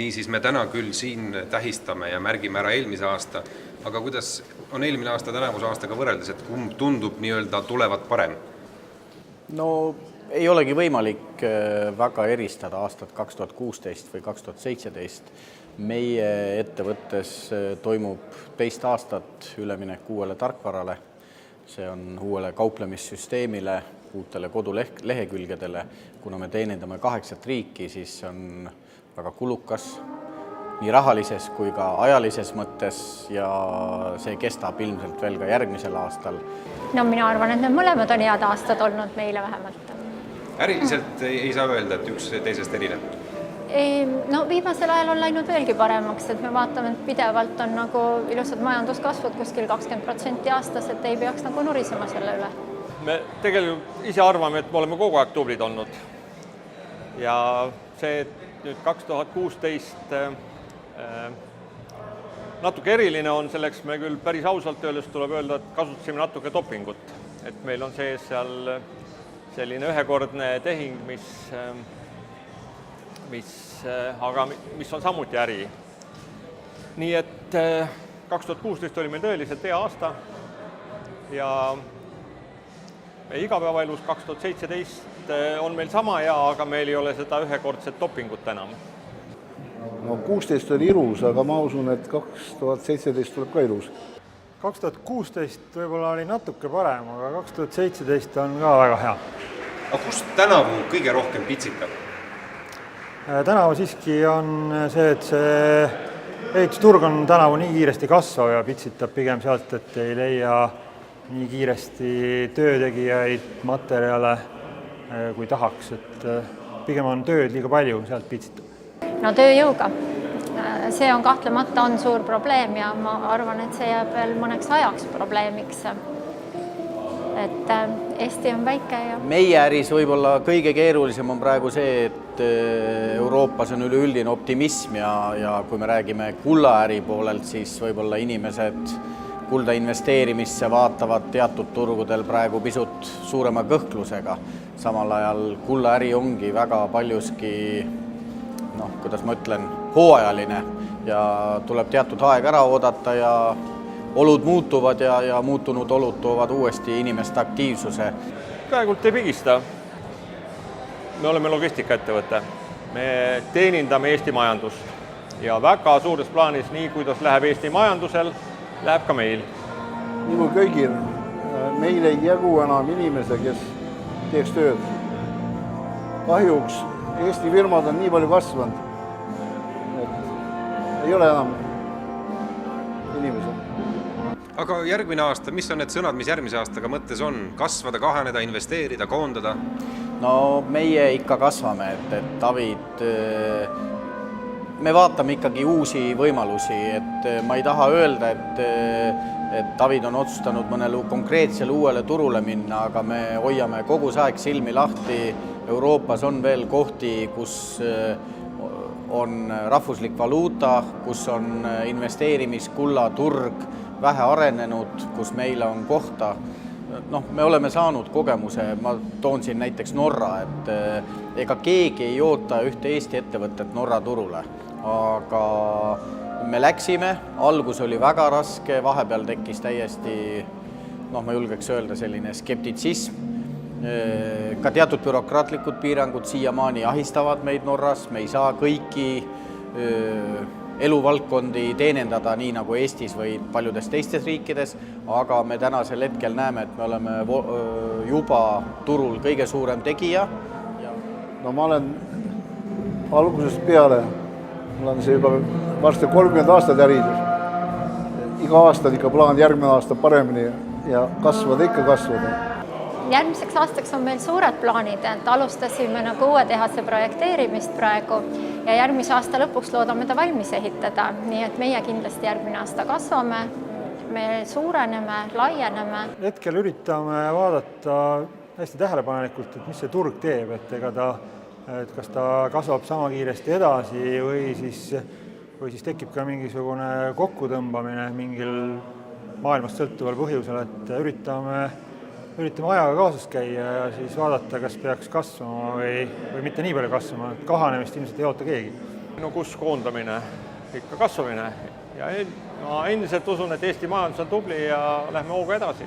Niisiis me täna küll siin tähistame ja märgime ära eelmise aasta, aga kuidas on eelmine aasta tänavuse aastaga võrreldes, et kumb tundub nii-öelda tulevat parem? No ei olegi võimalik väga eristada aastat 2016 või 2017. Meie ettevõttes toimub teist aastat üleminek uuele tarkvarale. See on uuele kauplemissüsteemile, uutele kodulehekülgedele. Kuna me teenindame 8 riiki, siis on väga kulukas nii rahalises kui ka ajalises mõttes ja see kestab ilmselt veel ka järgmisel aastal. No mina arvan, et need mõlemad on head aastad olnud meile vähemalt. Äriliselt ei saa öelda, et üks teisest erineb? No viimasel ajal on läinud veelgi paremaks, et me vaatame, et pidevalt on nagu ilusad majanduskasvud kuskil 20% aastas, et ei peaks nagu nurisema selle üle. Me tegelikult ise arvame, et me oleme kogu aeg tublid olnud. Ja see nüüd 2016 natuke eriline on, selleks me küll päris ausalt öeldes tuleb öelda, et kasutasime natuke dopingut. Et meil on sees seal selline ühekordne tehing, mis on samuti äri. Nii et 2016 oli meil tõeliselt hea aasta ja igapäevaelus 2017 on meil sama hea, aga meil ei ole seda ühekordset dopingut enam. No 16 oli ilus, aga ma usun, et 2017 tuleb ka ilus. 2016 võib-olla oli natuke parem, aga 2017 on ka väga hea. Aga kust tänavu kõige rohkem pitsitab? Tänavu siiski on see, et see ehitusturg on tänavu nii kiiresti kasvav ja pitsitab pigem sealt, et ei leia nii kiiresti töötegijaid, materjale kui tahaks, et pigem on tööd liiga palju, sealt pitsitab. No tööjõuga. See on kahtlemata on suur probleem ja ma arvan, et see jääb veel mõneks ajaks probleemiks. Et Eesti on väike ja... Meie äris võib-olla kõige keerulisem on praegu see, et Euroopas on üleüldine optimism ja kui me räägime kullaäri poolelt, siis võib-olla inimesed kulda investeerimisse vaatavad teatud turgudel praegu pisut suurema kõhklusega. Samal ajal kullaäri ongi väga paljuski, kuidas ma ütlen, hooajaline ja tuleb teatud aeg ära oodata ja olud muutuvad ja muutunud olud toovad uuesti inimeste aktiivsuse. Praegult ei pigista. Me oleme logistikaettevõte. Me teenindame Eesti majandust ja väga suures plaanis nii, kuidas läheb Eesti majandusel, läheb ka meil. Nii kui kõigil, meil ei jagu enam inimese, kes teeks tööd. Kahjuks Eesti firmad on nii palju kasvanud, et ei ole enam inimesed. Aga järgmine aasta, mis on need sõnad, mis järgmise aastaga mõttes on? Kasvada, kahaneda, investeerida, koondada? No meie ikka kasvame, et David, me vaatame ikkagi uusi võimalusi, et ma ei taha öelda, et David on otsustanud mõnele konkreetsele uuele turule minna, aga me hoiame kogu aeg silmi lahti. Euroopas on veel kohti, kus on rahvuslik valuuta, kus on investeerimiskulla turg vähe arenenud, kus meile on kohta. Me oleme saanud kogemuse, ma toon siin näiteks Norra, et ega keegi ei oota ühte Eesti ettevõtet Norra turule, aga me läksime, algus oli väga raske, vahepeal tekkis täiesti, ma julgeks öelda, selline skeptitsism. Ka teatud bürokraatlikud piirangud siiamaani ahistavad meid Norras, me ei saa kõiki eluvaldkondi teenindada nii nagu Eestis või paljudes teistes riikides, aga me tänasel hetkel näeme, et me oleme juba turul kõige suurem tegija. No ma olen algusest peale, mul on see juba varsti 30 aastat ärides. Iga aasta ikka plaan järgmine aasta paremini ja kasvada, ikka kasvada. Järgmiseks aastaks on meil suured plaanid, et alustasime nagu uue tehase projekteerimist praegu ja järgmise aasta lõpuks loodame ta valmis ehitada. Nii et meie kindlasti järgmine aasta kasvame, me suureneme, laieneme. Hetkel üritame vaadata hästi tähelepanelikult, et mis see turg teeb, et kas ta kasvab sama kiiresti edasi või siis tekib ka mingisugune kokkutõmbamine mingil maailmast sõltuval põhjusel, et üritame ajaga kaasas käia ja siis vaadata, kas peaks kasvama või mitte nii palju kasvama, et kahanemist ilmselt ei oota keegi. no kus koondamine, ikka kasvamine ja ma endiselt usun, et Eesti majandus on tubli ja lähme hooga edasi.